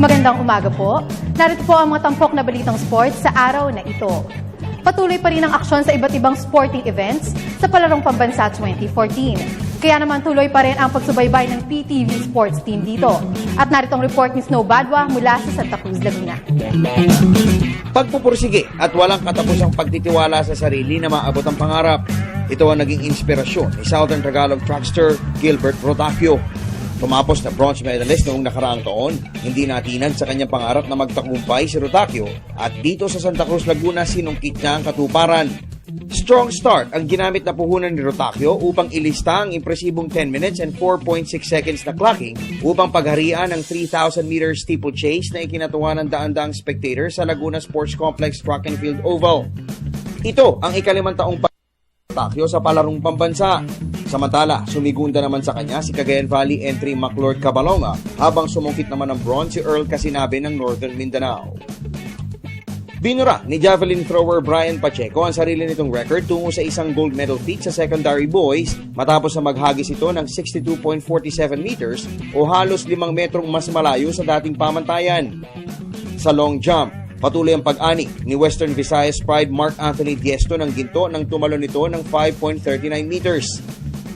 Magandang umaga po. Narito po ang mga tampok na balitang sports sa araw na ito. Patuloy pa rin ang aksyon sa iba't ibang sporting events sa Palarong Pambansa 2014. Kaya naman tuloy pa rin ang pagsubaybay ng PTV Sports Team dito. At narito ang report ni Snow Badwa mula sa Santa Cruz, Laguna. Pagpupursige at walang katapusang pagtitiwala sa sarili na maabot ang pangarap. Ito ang naging inspirasyon ni Southern Tagalog trackster Gilbert Rotacio. Tumapos na bronze medalist noong nakaraang taon, hindi natinag sa kanyang pangarap na magtagumpay si Rotacio at dito sa Santa Cruz, Laguna sinungkit niya ang katuparan. Strong start ang ginamit na puhunan ni Rotacio upang ilista ang impresibong 10 minutes and 4.6 seconds na clocking upang pagharian ang 3,000 meters steeplechase na ikinatuwa ng daan-daang spectator sa Laguna Sports Complex Track and Field Oval. Ito ang ikalimang taong Rotacio sa Palarong Pambansa. Samantala, sumigunda naman sa kanya si Cagayan Valley entry McLord Cabalonga habang sumungkit naman ng bronze si Earl Casinabe ng Northern Mindanao. Binura ni javelin thrower Brian Pacheco ang sarili nitong record tungo sa isang gold medal feat sa secondary boys matapos na maghagis ito ng 62.47 meters o halos 5 metrong mas malayo sa dating pamantayan. Sa long jump, patuloy ang pag-ani ni Western Visayas pride Mark Anthony Diesto ng ginto nang tumalon nito ng 5.39 meters.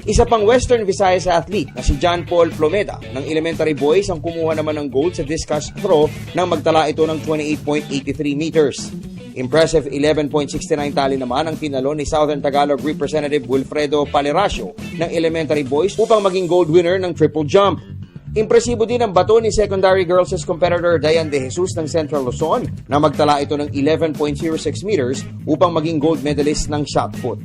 Isa pang Western Visayas athlete na si John Paul Plomeda ng elementary boys ang kumuha naman ng gold sa discus throw nang magtala ito ng 28.83 meters. Impressive 11.69 tali naman ang tinalo ni Southern Tagalog Representative Wilfredo Paleracio ng elementary boys upang maging gold winner ng triple jump. Impresibo din ang bato ni secondary girls' competitor Dayan De Jesus ng Central Luzon na magtala ito ng 11.06 meters upang maging gold medalist ng shot put.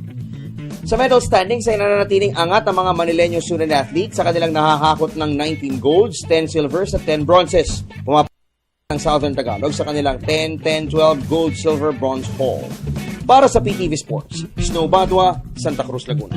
Sa medal standings ay nananatiling angat ang mga Manileño student athletes sa kanilang nahahakot ng 19 golds, 10 silvers at 10 bronzes. Pumapasok ang Southern Tagalog sa kanilang 10, 10, 12 gold, silver, bronze haul. Para sa PTV Sports, Snow Badwa, Santa Cruz, Laguna.